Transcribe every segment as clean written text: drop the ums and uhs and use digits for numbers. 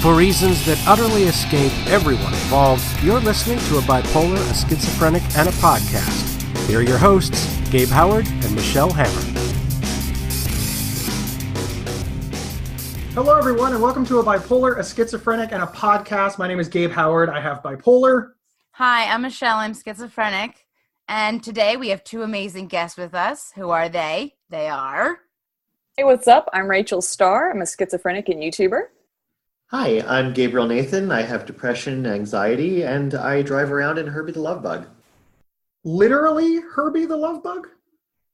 For reasons that utterly escape everyone involved, you're listening to a bipolar, a schizophrenic, and a podcast. Here are your hosts, Gabe Howard and Michelle Hammer. Hello, everyone, and welcome to a bipolar, a schizophrenic, and a podcast. My name is Gabe Howard. I have bipolar. Hi, I'm Michelle. I'm schizophrenic. And today we have two amazing guests with us. Who are they? They are... Hey, what's up? I'm Rachel Starr. I'm a schizophrenic and YouTuber. Hi, I'm Gabriel Nathan. I have depression, anxiety, and I drive around in Herbie the Love Bug. Literally Herbie the Love Bug?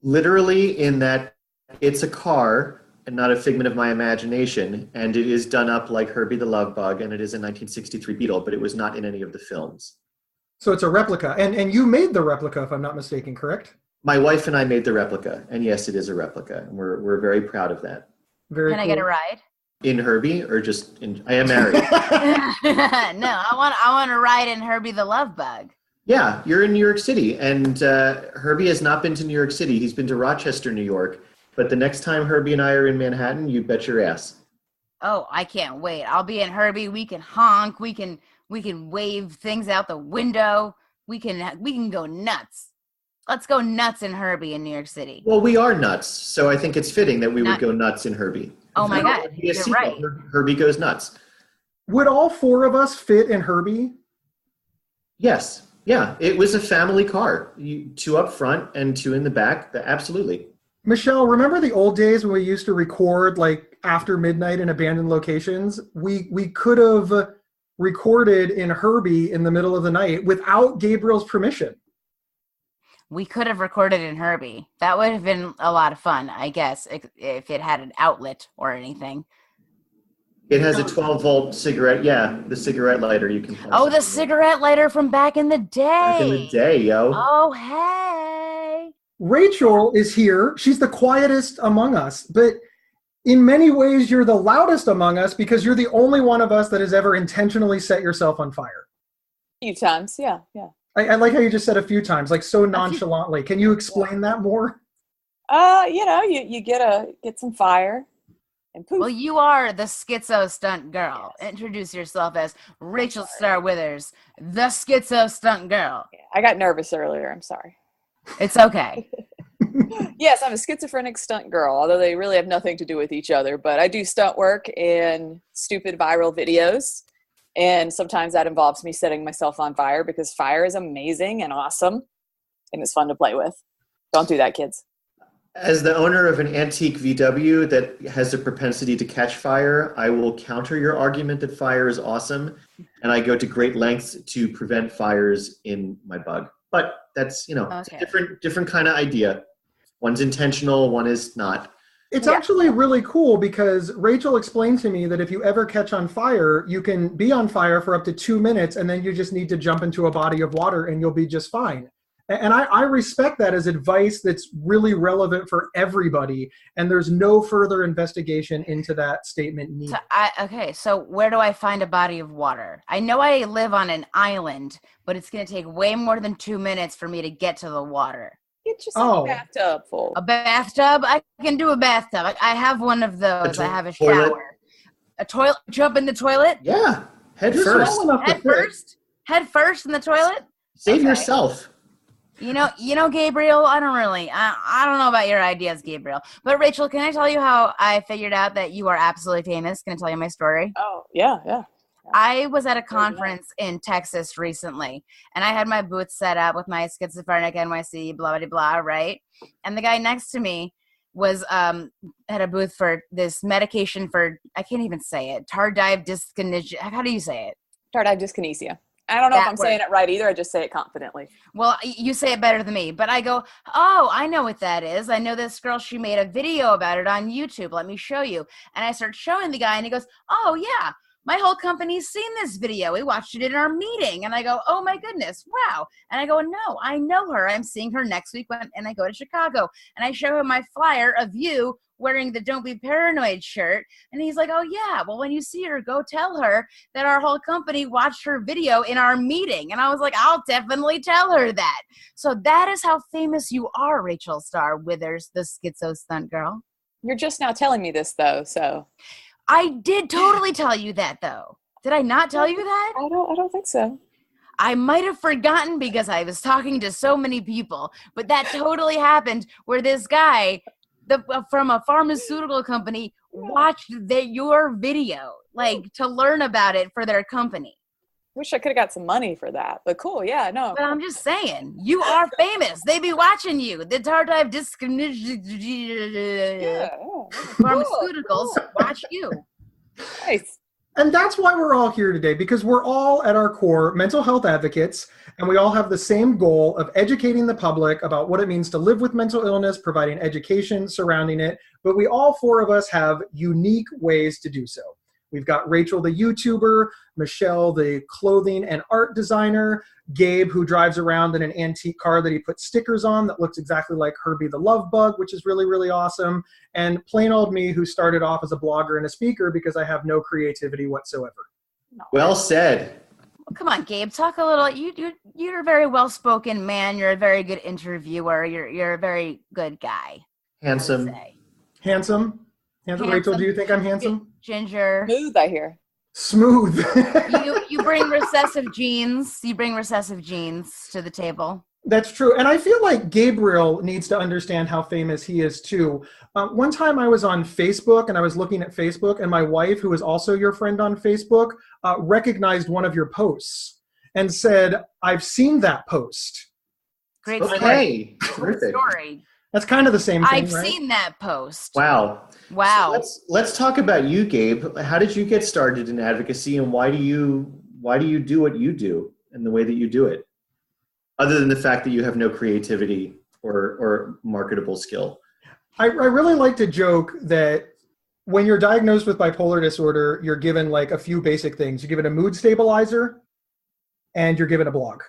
Literally in that it's a car and not a figment of my imagination, and it is done up like Herbie the Love Bug, and it is a 1963 Beetle, but it was not in any of the films. So it's a replica, and you made the replica, if I'm not mistaken, correct? My wife and I made the replica, and yes, it is a replica, and we're very proud of that. Very Can cool. I get a ride? In Herbie, or just in... I am married. No, I want to ride in Herbie the Love Bug. Yeah, you're in New York City, and Herbie has not been to New York City. He's been to Rochester, New York. But the next time Herbie and I are in Manhattan, you bet your ass. Oh, I can't wait. I'll be in Herbie. We can honk. We can wave things out the window. We can go nuts. Let's go nuts in Herbie in New York City. Well, we are nuts, so I think it's fitting that we would go nuts in Herbie. Oh my God, you're right. Herbie Goes Nuts. Would all four of us fit in Herbie? Yes. Yeah, it was a family car. Two up front and two in the back. Absolutely. Michelle, remember the old days when we used to record like after midnight in abandoned locations? We could have recorded in Herbie in the middle of the night without Gabriel's permission. We could have recorded in Herbie. That would have been a lot of fun, I guess, if it had an outlet or anything. It has a 12-volt cigarette. Yeah, the cigarette lighter you can. Oh, the cigarette lighter from back in the day. Back in the day, yo. Oh, hey. Rachel is here. She's the quietest among us, but in many ways, you're the loudest among us because you're the only one of us that has ever intentionally set yourself on fire. A few times, yeah. I like how you just said a few times, like so nonchalantly. Can you explain that more? You get some fire and poof. Well, you are the Schizo Stunt-girl. Yes. Introduce yourself as Rachel Starr Withers, the Schizo Stunt-girl. Yeah, I got nervous earlier. I'm sorry. It's okay. Yes, I'm a schizophrenic stunt girl, although they really have nothing to do with each other. But I do stunt work in stupid viral videos. And sometimes that involves me setting myself on fire because fire is amazing and awesome and it's fun to play with. Don't do that, kids. As the owner of an antique VW that has a propensity to catch fire, I will counter your argument that fire is awesome. And I go to great lengths to prevent fires in my bug. But that's, it's a different kind of idea. One's intentional, one is not. It's actually really cool because Rachel explained to me that if you ever catch on fire, you can be on fire for up to 2 minutes and then you just need to jump into a body of water and you'll be just fine. And I respect that as advice that's really relevant for everybody. And there's no further investigation into that statement needed. So where do I find a body of water? I know I live on an island, but it's going to take way more than 2 minutes for me to get to the water. Get yourself a bathtub full. A bathtub? I can do a bathtub. I have one of those. I have a shower. A toilet? Jump in the toilet? Yeah. Head first. Head first in the toilet? Save yourself. You know, Gabriel, I don't know about your ideas, Gabriel. But Rachel, can I tell you how I figured out that you are absolutely famous? Can I tell you my story? Oh, yeah. I was at a conference in Texas recently, and I had my booth set up with my schizophrenic NYC, blah, blah, blah, right? And the guy next to me was had a booth for this medication for, I can't even say it, tardive dyskinesia. How do you say it? Tardive dyskinesia. I don't know if I'm saying it right either. I just say it confidently. Well, you say it better than me. But I go, oh, I know what that is. I know this girl. She made a video about it on YouTube. Let me show you. And I start showing the guy, and he goes, oh, yeah. My whole company's seen this video. We watched it in our meeting. And I go, oh my goodness, wow. And I go, no, I know her. I'm seeing her next week and I go to Chicago. And I show him my flyer of you wearing the Don't Be Paranoid shirt. And he's like, oh yeah, well, when you see her, go tell her that our whole company watched her video in our meeting. And I was like, I'll definitely tell her that. So that is how famous you are, Rachel Starr Withers, the Schizo Stunt-girl. You're just now telling me this though, so... I did totally tell you that, though. Did I not tell you that? I don't think so. I might have forgotten because I was talking to so many people, but that totally happened where this guy from a pharmaceutical company watched your video, like to learn about it for their company. Wish I could have got some money for that, but cool. Yeah, no. But I'm just saying, you are famous. They be watching you. The tardive pharmaceuticals watch you. Nice. And that's why we're all here today, because we're all at our core mental health advocates, and we all have the same goal of educating the public about what it means to live with mental illness, providing education surrounding it. But we all four of us have unique ways to do so. We've got Rachel, the YouTuber, Michelle, the clothing and art designer, Gabe, who drives around in an antique car that he put stickers on that looks exactly like Herbie the Love Bug, which is really, really awesome, and plain old me, who started off as a blogger and a speaker because I have no creativity whatsoever. Well said. Well, come on, Gabe, talk a little. You're a very well-spoken man. You're a very good interviewer. You're a very good guy. Handsome. Handsome. Rachel, do you think I'm handsome? Ginger. Smooth, I hear. Smooth. you bring recessive genes. You bring recessive genes to the table. That's true. And I feel like Gabriel needs to understand how famous he is too. One time I was on Facebook and I was looking at Facebook, and my wife, who is also your friend on Facebook, recognized one of your posts and said, "I've seen that post." Great Okay. story. That's kind of the same thing, I've right? seen that post. Wow. Wow. So let's talk about you, Gabe. How did you get started in advocacy, and why do you do what you do and the way that you do it? Other than the fact that you have no creativity or marketable skill. I really like to joke that when you're diagnosed with bipolar disorder, you're given like a few basic things. You're given a mood stabilizer and you're given a blog.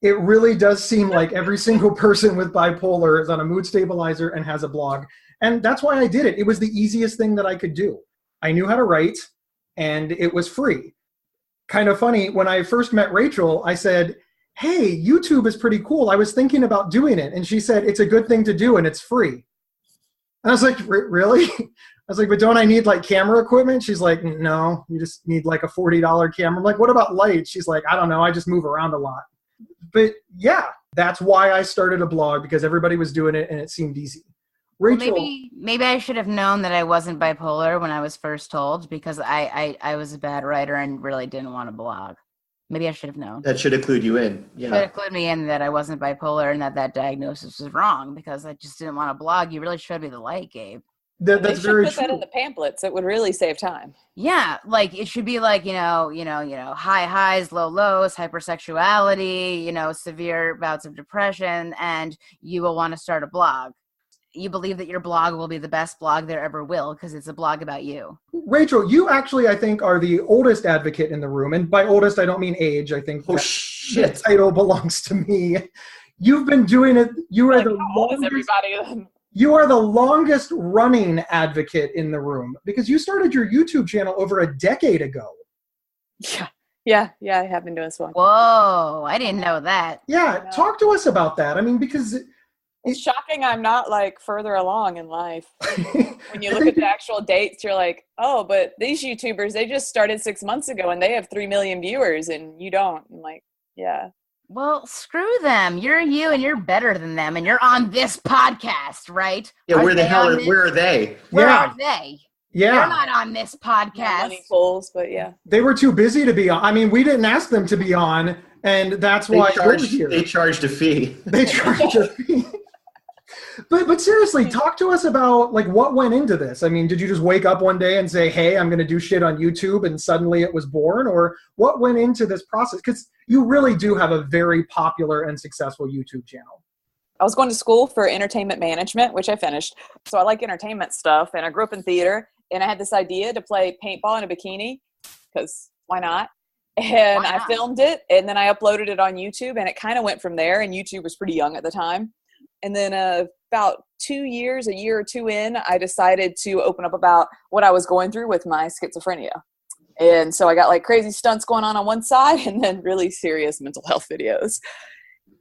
It really does seem like every single person with bipolar is on a mood stabilizer and has a blog. And that's why I did it. It was the easiest thing that I could do. I knew how to write, and it was free. Kind of funny, when I first met Rachel, I said, "Hey, YouTube is pretty cool. I was thinking about doing it." And she said, "It's a good thing to do, and it's free." And I was like, "Really?" I was like, "But don't I need like camera equipment?" She's like, "No, you just need like a $40 camera." I'm like, "What about lights?" She's like, "I don't know. I just move around a lot." But yeah, that's why I started a blog, because everybody was doing it and it seemed easy. Rachel, well, maybe I should have known that I wasn't bipolar when I was first told, because I was a bad writer and really didn't want to blog. Maybe I should have known. That should have clued you in. Yeah. Should have clued me in that I wasn't bipolar and that diagnosis was wrong, because I just didn't want to blog. You really showed me the light, Gabe. That's very put true. that in the pamphlets. It would really save time. Yeah, like it should be like, high highs, low lows, hypersexuality, severe bouts of depression, and you will want to start a blog. You believe that your blog will be the best blog there ever will, because it's a blog about you. Rachel, you actually, I think, are the oldest advocate in the room. And by oldest, I don't mean age. I think shit. the title belongs to me. You've been doing it. You are You are the longest running advocate in the room, because you started your YouTube channel over a decade ago. Yeah, I have been doing this one. Whoa, I didn't know that. Yeah, talk to us about that. I mean, because it's shocking I'm not like further along in life. When you look at the actual dates, you're like, oh, but these YouTubers, they just started 6 months ago and they have 3 million viewers and you don't. I'm like, yeah. Well, screw them. You're you and you're better than them, and you're on this podcast, right? Yeah, where are they? Where are they? Yeah. They're not on this podcast. Money pulls, but yeah. They were too busy to be on. I mean, we didn't ask them to be on, and that's why they charged a fee. They charged a fee. But seriously, talk to us about like what went into this. I mean, did you just wake up one day and say, "Hey, I'm going to do shit on YouTube," and suddenly it was born, or what went into this process? Because you really do have a very popular and successful YouTube channel. I was going to school for entertainment management, which I finished. So I like entertainment stuff, and I grew up in theater, and I had this idea to play paintball in a bikini, because why not? And I filmed it, and then I uploaded it on YouTube, and it kind of went from there, and YouTube was pretty young at the time. And then about a year or two in, I decided to open up about what I was going through with my schizophrenia. And so I got like crazy stunts going on one side and then really serious mental health videos.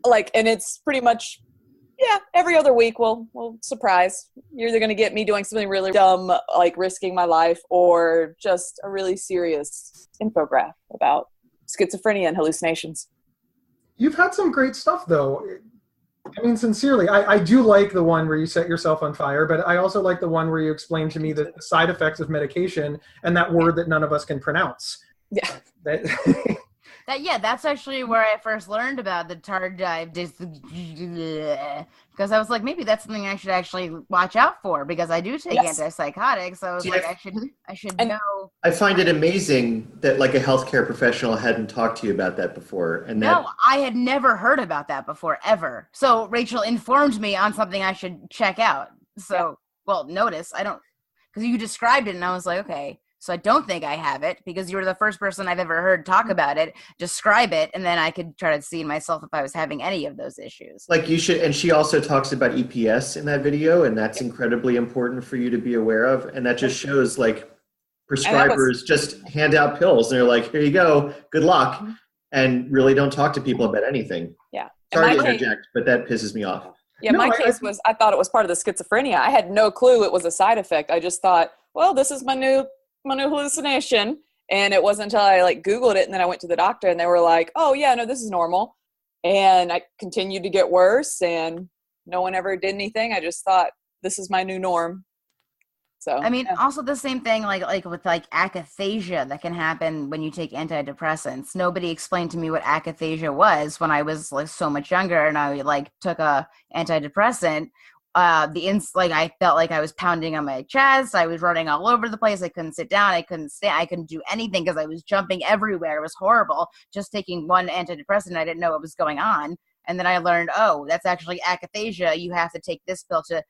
And it's pretty much Yeah, every other week we'll surprise. You're either going to get me doing something really dumb, like risking my life, or just a really serious infographic about schizophrenia and hallucinations. You've had some great stuff, though. I mean, sincerely, I do like the one where you set yourself on fire, but I also like the one where you explain to me the side effects of medication and that word that none of us can pronounce. Yeah. That's actually where I first learned about the tardive because I was like, maybe that's something I should actually watch out for because I do take antipsychotics. So I was I should know. I find it amazing that like a healthcare professional hadn't talked to you about that before. And no, I had never heard about that before ever. So Rachel informed me on something I should check out. So, notice I don't, because you described it and I was like, okay. So I don't think I have it because you were the first person I've ever heard talk about it, describe it, and then I could try to see myself if I was having any of those issues. Like you should, and she also talks about EPS in that video, and that's incredibly important for you to be aware of. And that just shows like prescribers just hand out pills and they're like, here you go, good luck, and really don't talk to people about anything. Yeah. Sorry to interject, but that pisses me off. Yeah, my case was, I thought it was part of the schizophrenia. I had no clue it was a side effect. I just thought, well, this is my new hallucination. And it wasn't until I like Googled it and then I went to the doctor and they were like, oh yeah, no, this is normal. And I continued to get worse and no one ever did anything. I just thought this is my new norm. So I mean, also the same thing like with like akathisia that can happen when you take antidepressants. Nobody explained to me what akathisia was when I was like so much younger and I like took a antidepressant. I felt like I was pounding on my chest. I was running all over the place. I couldn't sit down. I couldn't stand. I couldn't do anything because I was jumping everywhere. It was horrible. Just taking one antidepressant, I didn't know what was going on. And then I learned, oh, that's actually akathisia. You have to take this pill to,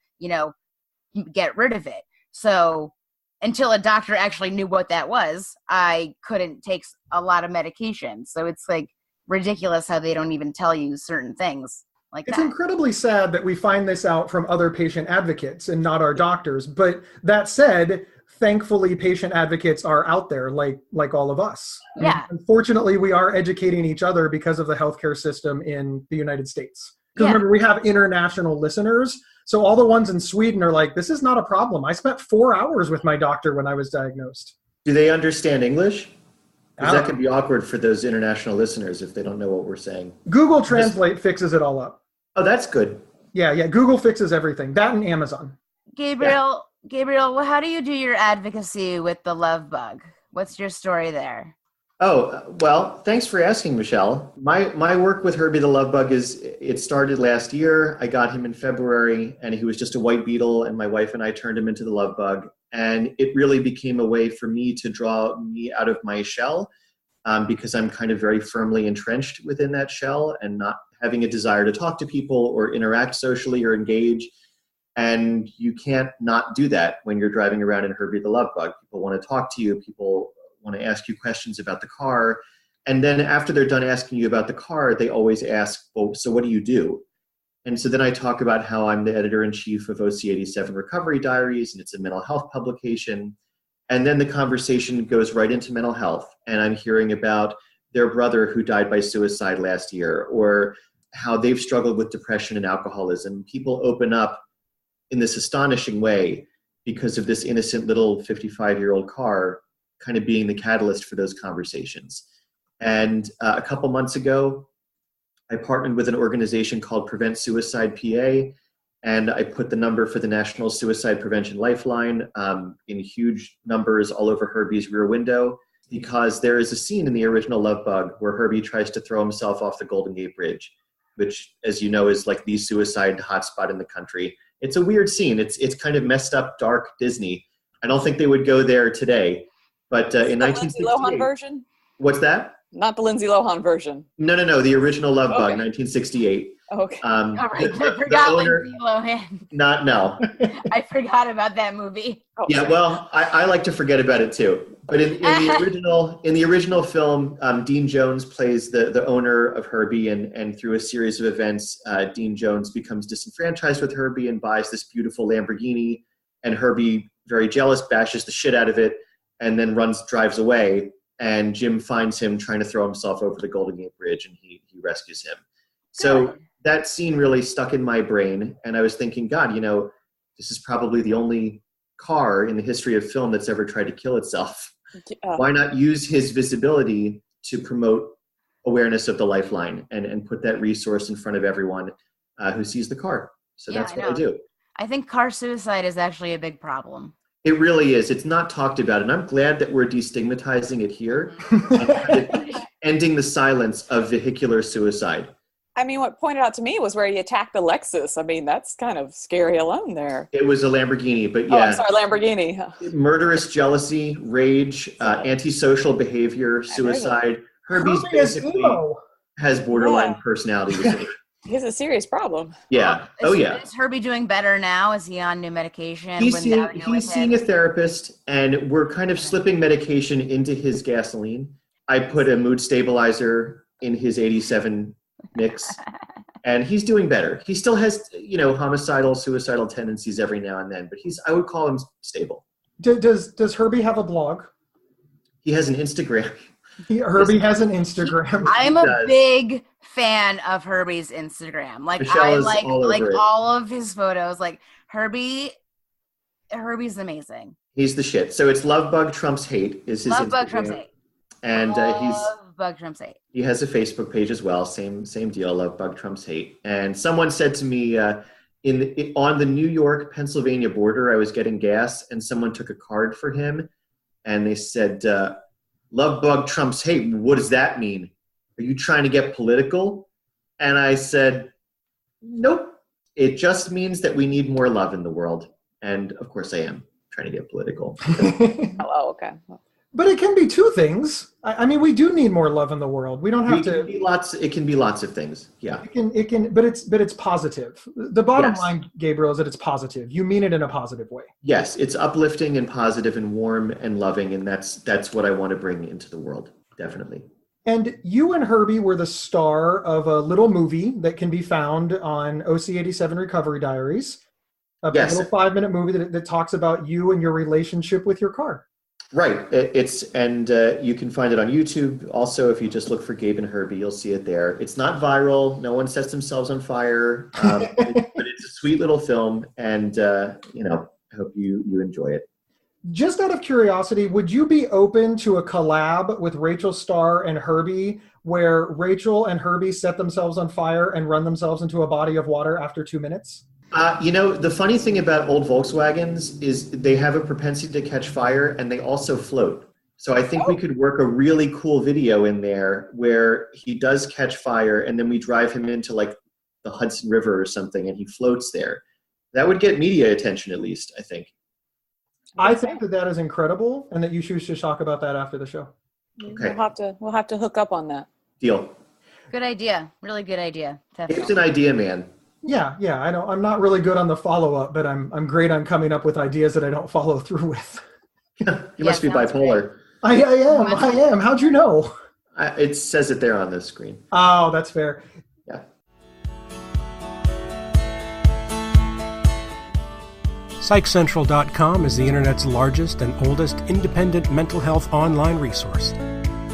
get rid of it. So until a doctor actually knew what that was, I couldn't take a lot of medication. So it's like ridiculous how they don't even tell you certain things. It's incredibly sad that we find this out from other patient advocates and not our doctors. But that said, thankfully, patient advocates are out there like all of us. Yeah. Unfortunately, we are educating each other because of the healthcare system in the United States. Because remember, we have international listeners. So all the ones in Sweden are like, this is not a problem. I spent 4 hours with my doctor when I was diagnosed. Do they understand English? Because that can be awkward for those international listeners if they don't know what we're saying. Google Translate fixes it all up. Oh, that's good. Yeah. Google fixes everything. That and Amazon. Gabriel, well, how do you do your advocacy with the love bug? What's your story there? Oh, well, thanks for asking, Michelle. My work with Herbie the Love Bug it started last year. I got him in February, and he was just a white beetle, and my wife and I turned him into the love bug. And it really became a way for me to draw me out of my shell because I'm kind of very firmly entrenched within that shell and not having a desire to talk to people or interact socially or engage. And you can't not do that when you're driving around in Herbie the Love Bug. People want to talk to you. People want to ask you questions about the car. And then after they're done asking you about the car, they always ask, well, so what do you do? And so then I talk about how I'm the editor-in-chief of OC87 Recovery Diaries, and it's a mental health publication. And then the conversation goes right into mental health. And I'm hearing about their brother who died by suicide last year, or how they've struggled with depression and alcoholism. People open up in this astonishing way because of this innocent little 55-year-old car kind of being the catalyst for those conversations. And a couple months ago, I partnered with an organization called Prevent Suicide PA, and I put the number for the National Suicide Prevention Lifeline in huge numbers all over Herbie's rear window, because there is a scene in the original Love Bug where Herbie tries to throw himself off the Golden Gate Bridge, which, as you know, is like the suicide hotspot in the country. It's a weird scene. It's kind of messed up, dark Disney. I don't think they would go there today. But in 1968, Lindsay Lohan version? What's that? Not the Lindsay Lohan version. No, the original Love Bug, 1968. Okay. All right, I forgot Lindsay Lohan. No. I forgot about that movie. Oh, yeah, sorry. well, I like to forget about it too. But in the original film, Dean Jones plays the owner of Herbie, and through a series of events, Dean Jones becomes disenfranchised with Herbie and buys this beautiful Lamborghini, and Herbie, very jealous, bashes the shit out of it, and then drives away. And Jim finds him trying to throw himself over the Golden Gate Bridge, and he rescues him. So that scene really stuck in my brain. And I was thinking, God, this is probably the only car in the history of film that's ever tried to kill itself. Why not use his visibility to promote awareness of the lifeline and put that resource in front of everyone who sees the car? So that's what I do. I think car suicide is actually a big problem. It really is. It's not talked about. And I'm glad that we're destigmatizing it here and ending the silence of vehicular suicide. I mean, what pointed out to me was where he attacked the Lexus. I mean, that's kind of scary alone there. It was a Lamborghini, but yeah. Oh, I'm sorry, Lamborghini. Murderous jealousy, rage, antisocial behavior, suicide. Herbie's basically has borderline personality disorder. He has a serious problem. Yeah. Is Herbie doing better now? Is he on new medication? He's seeing a therapist, and we're kind of slipping medication into his gasoline. I put a mood stabilizer in his 87 mix, and he's doing better. He still has, homicidal, suicidal tendencies every now and then, but I would call him stable. Does Herbie have a blog? He has an Instagram. Herbie has an Instagram. I'm a big fan of Herbie's Instagram. Like I like all of his photos. Like Herbie's amazing. He's the shit. So it's Love Bug Trumps Hate is his Love Instagram. Bug Trumps Hate. And Love Bug Trumps Hate. He has a Facebook page as well. Same deal. Love Bug Trumps Hate. And someone said to me on the New York Pennsylvania border, I was getting gas, and someone took a card for him, and they said, Love Bug Trumps Hate. What does that mean? Are you trying to get political? And I said, nope. It just means that we need more love in the world. And of course I am trying to get political. Oh, okay. But it can be two things. I mean, we do need more love in the world. We don't have to. It can be lots of things. Yeah. It can, but it's positive. The bottom line, Gabriel, is that it's positive. You mean it in a positive way. Yes, it's uplifting and positive and warm and loving, and that's what I want to bring into the world. Definitely. And you and Herbie were the star of a little movie that can be found on OC87 Recovery Diaries. A little 5-minute movie that talks about you and your relationship with your car. Right. You can find it on YouTube. Also, if you just look for Gabe and Herbie, you'll see it there. It's not viral. No one sets themselves on fire. But it's a sweet little film, and I hope you enjoy it. Just out of curiosity, would you be open to a collab with Rachel Starr and Herbie, where Rachel and Herbie set themselves on fire and run themselves into a body of water after 2 minutes? The funny thing about old Volkswagens is they have a propensity to catch fire, and they also float. So I think we could work a really cool video in there where he does catch fire, and then we drive him into like the Hudson River or something, and he floats there. That would get media attention, at least, I think. I think that is incredible, and that you should talk about that after the show. Okay. We'll have to hook up on that. Deal. Good idea. Really good idea. Definitely. It's an idea, man. Yeah. I know I'm not really good on the follow-up, but I'm great on coming up with ideas that I don't follow through with. You must be bipolar. Great. I am. How'd you know? It says it there on the screen. Oh, that's fair. Yeah. PsychCentral.com is the internet's largest and oldest independent mental health online resource.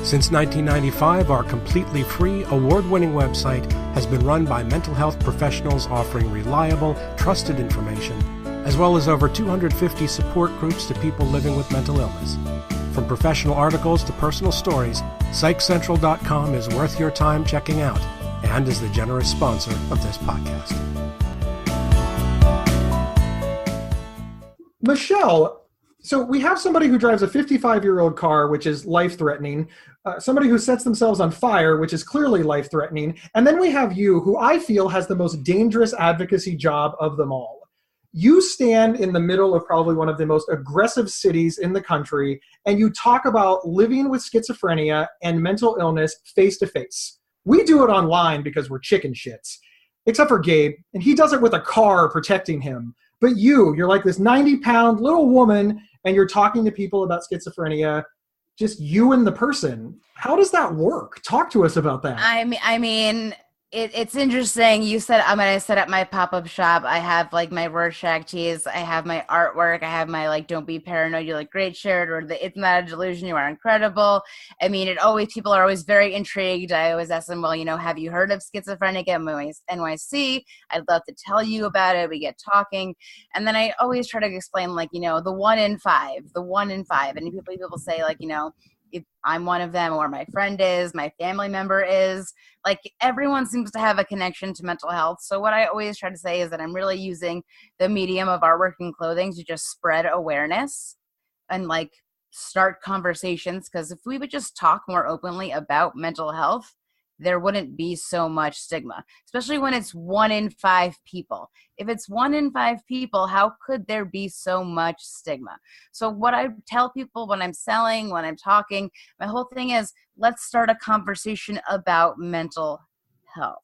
Since 1995, our completely free, award-winning website has been run by mental health professionals offering reliable, trusted information, as well as over 250 support groups to people living with mental illness. From professional articles to personal stories, PsychCentral.com is worth your time checking out and is the generous sponsor of this podcast. Michelle, so we have somebody who drives a 55-year-old car, which is life-threatening, somebody who sets themselves on fire, which is clearly life-threatening, and then we have you, who I feel has the most dangerous advocacy job of them all. You stand in the middle of probably one of the most aggressive cities in the country, and you talk about living with schizophrenia and mental illness face-to-face. We do it online because we're chicken shits, except for Gabe, and he does it with a car protecting him. But you're like this 90-pound little woman, and you're talking to people about schizophrenia, just you and the person. How does that work? Talk to us about that. I mean, it's interesting. You said when I set up my pop-up shop, I have like my Rorschach tees, I have my artwork, I have my like "Don't be paranoid, you look great" shirt, or the "It's not a delusion, you are incredible." I mean, people are always very intrigued. I always ask them, well, have you heard of Schizophrenic at NYC? I'd love to tell you about it. We get talking, and then I always try to explain like the 1 in 5, and people say like if I'm one of them, or my friend is, my family member is, like everyone seems to have a connection to mental health. So what I always try to say is that I'm really using the medium of artwork and clothing to just spread awareness and like start conversations. Because if we would just talk more openly about mental health, there wouldn't be so much stigma, especially when it's 1 in 5 people. If it's 1 in 5 people, how could there be so much stigma? So what I tell people when I'm selling, when I'm talking, my whole thing is, let's start a conversation about mental health.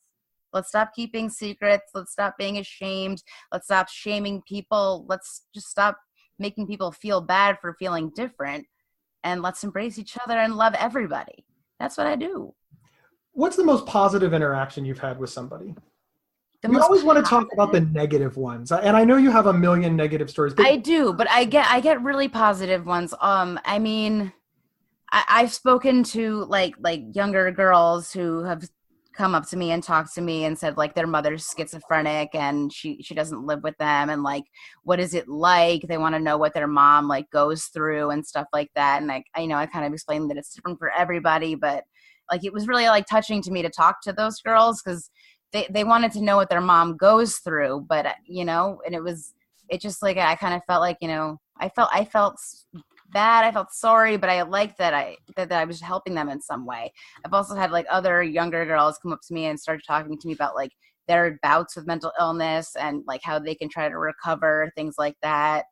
Let's stop keeping secrets. Let's stop being ashamed. Let's stop shaming people. Let's just stop making people feel bad for feeling different. And let's embrace each other and love everybody. That's what I do. What's the most positive interaction you've had with somebody? We always want to talk about the negative ones, and I know you have a million negative stories. I do, but I get really positive ones. I mean, I've spoken to like younger girls who have come up to me and talked to me and said like their mother's schizophrenic and she doesn't live with them, and like what is it like? They want to know what their mom like goes through and stuff like that. And like I kind of explained that it's different for everybody, but like it was really like touching to me to talk to those girls because they wanted to know what their mom goes through, but and it just like I kind of felt like I felt bad, I felt sorry, but I liked that I was helping them in some way. I've also had like other younger girls come up to me and start talking to me about like their bouts with mental illness and like how they can try to recover, things like that.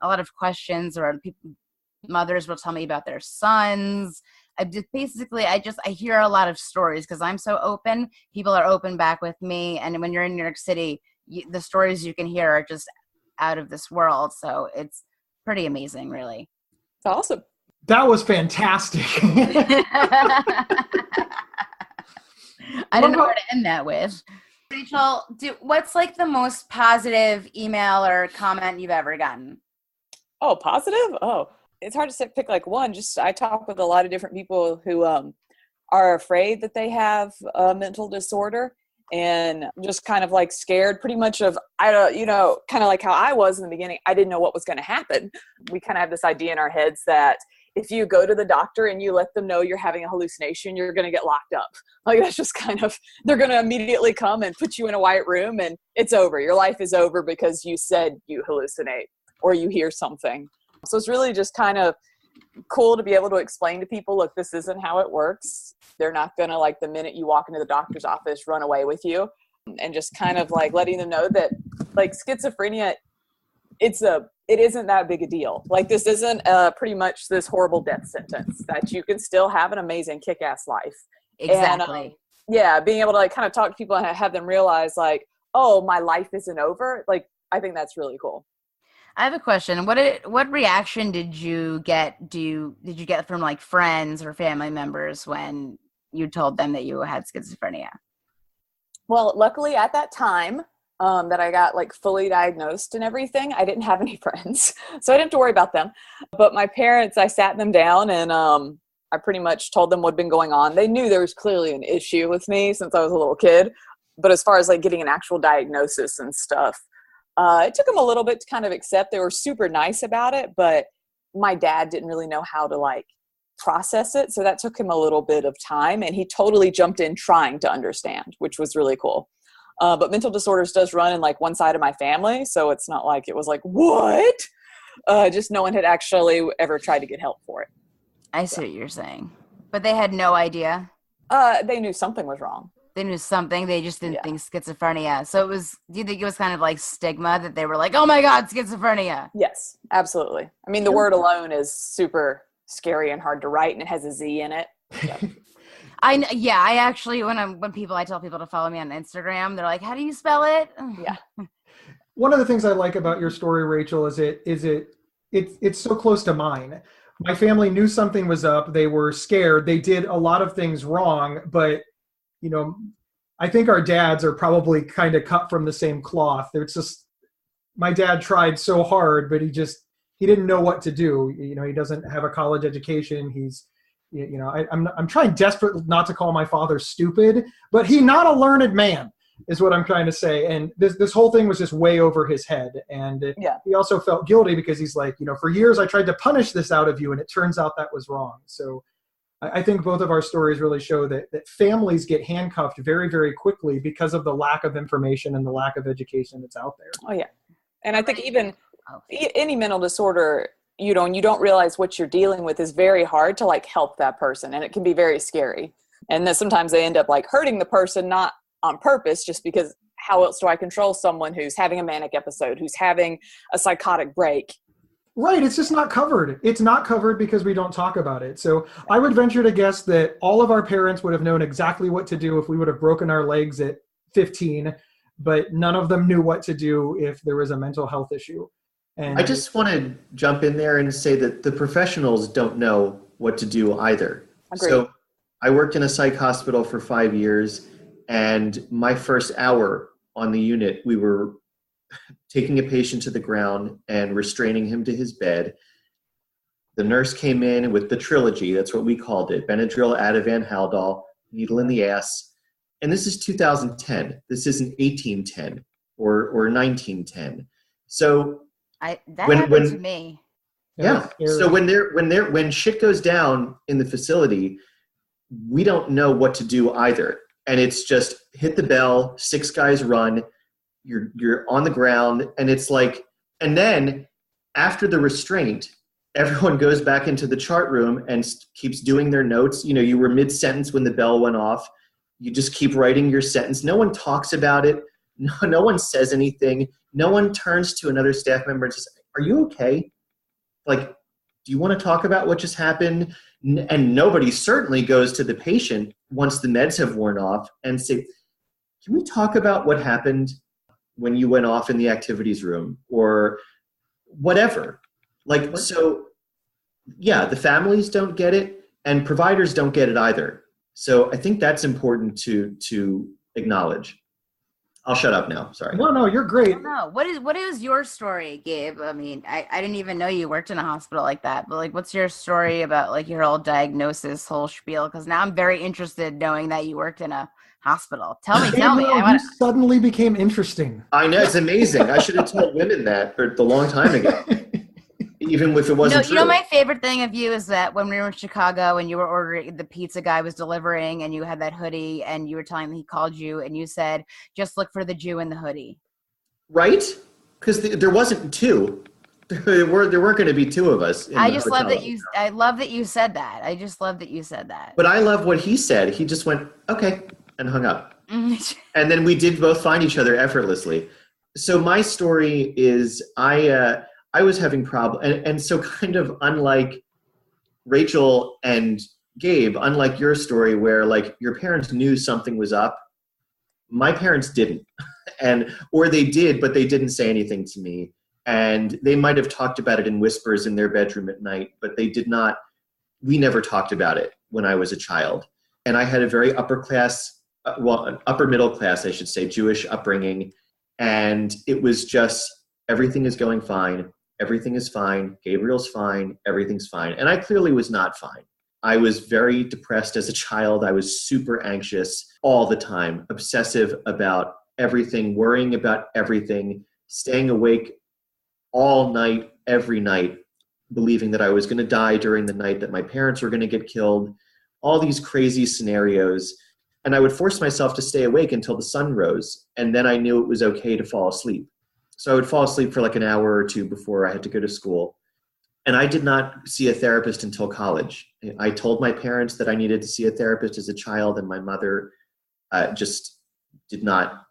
A lot of questions, or mothers will tell me about their sons. I hear a lot of stories because I'm so open. People are open back with me. And when you're in New York City, the stories you can hear are just out of this world. So it's pretty amazing, really. It's awesome. That was fantastic. I don't know where to end that with. Rachel, what's like the most positive email or comment you've ever gotten? Oh, positive? Oh. It's hard to pick like one. Just I talk with a lot of different people who are afraid that they have a mental disorder and just kind of like scared pretty much of, kind of like how I was in the beginning. I didn't know what was going to happen. We kind of have this idea in our heads that if you go to the doctor and you let them know you're having a hallucination, you're going to get locked up. Like that's just kind of, they're going to immediately come and put you in a white room and it's over. Your life is over because you said you hallucinate or you hear something. So it's really just kind of cool to be able to explain to people, look, this isn't how it works. They're not going to, like, the minute you walk into the doctor's office, run away with you. And just kind of like letting them know that like schizophrenia, it isn't that big a deal. Like this isn't pretty much this horrible death sentence, that you can still have an amazing kick-ass life. Exactly. And, being able to like kind of talk to people and have them realize like, oh, my life isn't over. Like, I think that's really cool. I have a question. What reaction did you get? Did you get from like friends or family members when you told them that you had schizophrenia? Well, luckily at that time that I got like fully diagnosed and everything, I didn't have any friends, so I didn't have to worry about them. But my parents, I sat them down and I pretty much told them what had been going on. They knew there was clearly an issue with me since I was a little kid, but as far as like getting an actual diagnosis and stuff, it took them a little bit to kind of accept. They were super nice about it, but my dad didn't really know how to like process it. So that took him a little bit of time, and he totally jumped in trying to understand, which was really cool. But mental disorders does run in like one side of my family. So it's not like it was like, what? Just no one had actually ever tried to get help for it. I see what you're saying, but they had no idea. They knew something was wrong. They knew something. They just didn't think schizophrenia. So do you think it was kind of like stigma that they were like, oh my God, schizophrenia? Yes, absolutely. I mean, the word alone is super scary and hard to write, and it has a Z in it. So. I actually, when I tell people to follow me on Instagram, they're like, how do you spell it? Yeah. One of the things I like about your story, Rachel, is it's so close to mine. My family knew something was up. They were scared. They did a lot of things wrong, but I think our dads are probably kind of cut from the same cloth. It's just, my dad tried so hard, but he didn't know what to do. You know, he doesn't have a college education. I'm trying desperately not to call my father stupid, but he's not a learned man, is what I'm trying to say. And this whole thing was just way over his head. And he also felt guilty because he's like, for years I tried to punish this out of you, and it turns out that was wrong. So I think both of our stories really show that families get handcuffed very, very quickly because of the lack of information and the lack of education that's out there. Oh, yeah. And I think even any mental disorder, you don't realize what you're dealing with is very hard to like help that person. And it can be very scary. And then sometimes they end up like hurting the person, not on purpose, just because how else do I control someone who's having a manic episode, who's having a psychotic break? Right. It's just not covered. It's not covered because we don't talk about it. So I would venture to guess that all of our parents would have known exactly what to do if we would have broken our legs at 15, but none of them knew what to do if there was a mental health issue. And I just want to jump in there and say that the professionals don't know what to do either. Agreed. So I worked in a psych hospital for 5 years, and my first hour on the unit, we were taking a patient to the ground and restraining him to his bed. The nurse came in with the trilogy, that's what we called it, Benadryl, Ativan, Haldol, needle in the ass. And this is 2010. This isn't 1810 or 1910. So that happened to me. Yeah. So when shit goes down in the facility, we don't know what to do either. And it's just hit the bell, 6 guys run, you're on the ground, and it's like, and then after the restraint, everyone goes back into the chart room and keeps doing their notes. You were mid-sentence when the bell went off. You just keep writing your sentence. No one talks about it. No one says anything. No one turns to another staff member and says, are you okay? Like, do you want to talk about what just happened? And nobody certainly goes to the patient once the meds have worn off and say, can we talk about what happened when you went off in the activities room or whatever? Like, so yeah, the families don't get it and providers don't get it either. So I think that's important to acknowledge. I'll shut up now. Sorry. No, you're great. No, what is your story, Gabe? I mean, I didn't even know you worked in a hospital like that. But like, what's your story about like your whole diagnosis, whole spiel? Because now I'm very interested knowing that you worked in a hospital. Tell me. You suddenly became interesting. I know, it's amazing. I should have told women that a long time ago. Even if it wasn't true. You know, my favorite thing of you is that when we were in Chicago and you were ordering, the pizza guy was delivering and you had that hoodie and you were telling him he called you and you said, just look for the Jew in the hoodie. Right? Because there wasn't 2. There weren't going to be 2 of us. I love that you said that. I just love that you said that. But I love what he said. He just went, okay, and hung up. And then we did both find each other effortlessly. So my story is I was having problems. And so kind of unlike Rachel and Gabe, unlike your story where like your parents knew something was up, my parents didn't. Or they did, but they didn't say anything to me. And they might have talked about it in whispers in their bedroom at night, but they did not. We never talked about it when I was a child. And I had a very upper middle class, I should say, Jewish upbringing. And it was just, everything is going fine. Everything is fine. Gabriel's fine. Everything's fine. And I clearly was not fine. I was very depressed as a child. I was super anxious all the time, obsessive about everything, worrying about everything, staying awake all night, every night, believing that I was going to die during the night, that my parents were going to get killed, all these crazy scenarios. And I would force myself to stay awake until the sun rose. And then I knew it was okay to fall asleep. So I would fall asleep for like an hour or 2 before I had to go to school. And I did not see a therapist until college. I told my parents that I needed to see a therapist as a child, and my mother just did not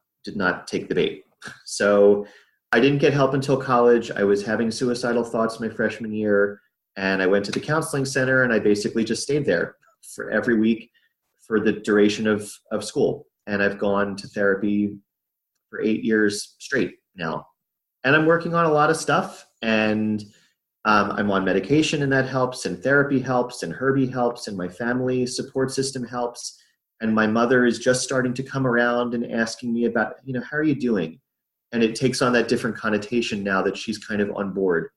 take the bait. So I didn't get help until college. I was having suicidal thoughts my freshman year, and I went to the counseling center, and I basically just stayed there for every week for the duration of school. And I've gone to therapy for 8 years straight now. And I'm working on a lot of stuff, and I'm on medication, and that helps, and therapy helps, and Herbie helps, and my family support system helps. And my mother is just starting to come around and asking me about, how are you doing? And it takes on that different connotation now that she's kind of on board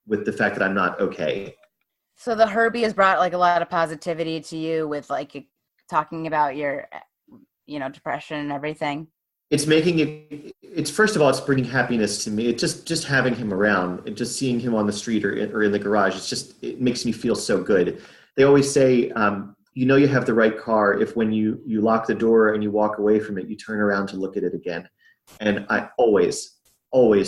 with the fact that I'm not okay. So the Herbie has brought like a lot of positivity to you with like talking about your, depression and everything. It's first of all, it's bringing happiness to me. It's just having him around and just seeing him on the street or in the garage. It makes me feel so good. They always say, you have the right car if when you lock the door and you walk away from it, you turn around to look at it again. And I always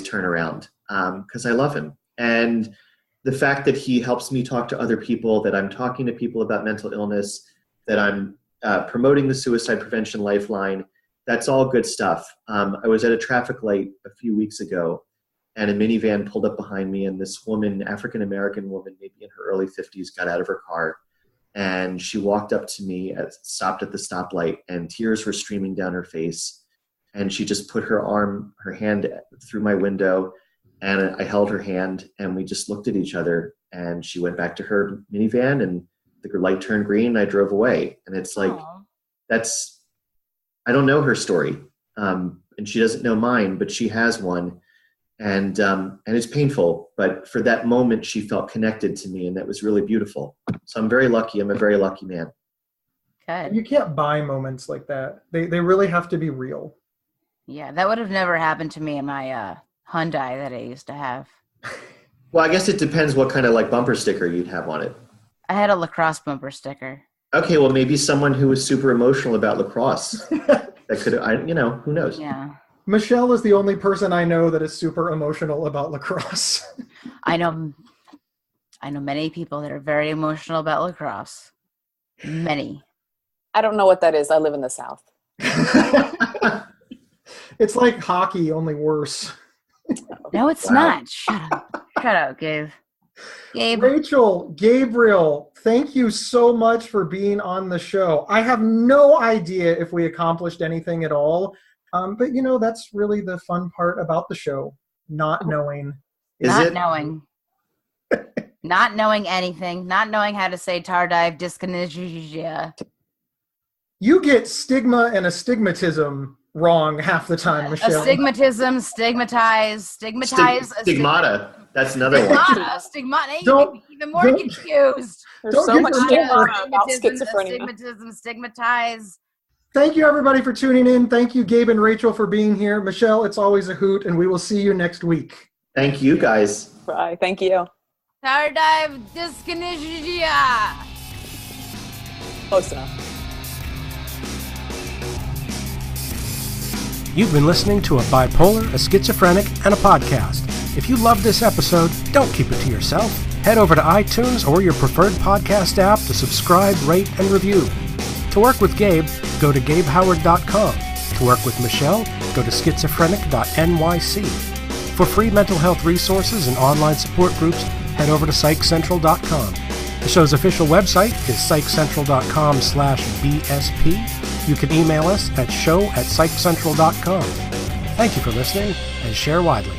turn around because I love him. And the fact that he helps me talk to other people, that I'm talking to people about mental illness, that I'm promoting the Suicide Prevention Lifeline, that's all good stuff. I was at a traffic light a few weeks ago, and a minivan pulled up behind me, and this woman, African-American woman, maybe in her early 50s, got out of her car, and she walked up to me, stopped at the stoplight, and tears were streaming down her face. And she just put her hand through my window, and I held her hand, and we just looked at each other, and she went back to her minivan, and the light turned green, and I drove away. And it's like, I don't know her story, and she doesn't know mine, but she has one, and it's painful. But for that moment, she felt connected to me, and that was really beautiful. So I'm very lucky. I'm a very lucky man. Good. You can't buy moments like that. They really have to be real. Yeah, that would have never happened to me in my Hyundai that I used to have. Well, I guess it depends what kind of like bumper sticker you'd have on it. I had a lacrosse bumper sticker. Okay, well, maybe someone who was super emotional about lacrosse. That could, who knows? Yeah. Michelle is the only person I know that is super emotional about lacrosse. I know many people that are very emotional about lacrosse. Many. I don't know what that is. I live in the South. It's like hockey, only worse. No, it's not. Shut up, Gabe. Rachel, Gabriel, thank you so much for being on the show. I have no idea if we accomplished anything at all, but that's really the fun part about the show, not knowing. Not knowing anything, not knowing how to say tardive dyskinesia. You get stigma and astigmatism wrong half the time, Michelle. Astigmatism, stigmatize. Stigmata. That's another one. Stigmata. You make me even more confused. There's so much stigmata about schizophrenia. Astigmatism, stigmatize. Thank you, everybody, for tuning in. Thank you, Gabe and Rachel, for being here. Michelle, it's always a hoot, and we will see you next week. Thank you, guys. Bye. Thank you. Tardive dyskinesia. Close enough. You've been listening to a bipolar, a schizophrenic, and a podcast. If you loved this episode, don't keep it to yourself. Head over to iTunes or your preferred podcast app to subscribe, rate, and review. To work with Gabe, go to gabehoward.com. To work with Michelle, go to schizophrenic.nyc. For free mental health resources and online support groups, head over to psychcentral.com. The show's official website is psychcentral.com/BSP. You can email us at show@psychcentral.com. Thank you for listening, and share widely.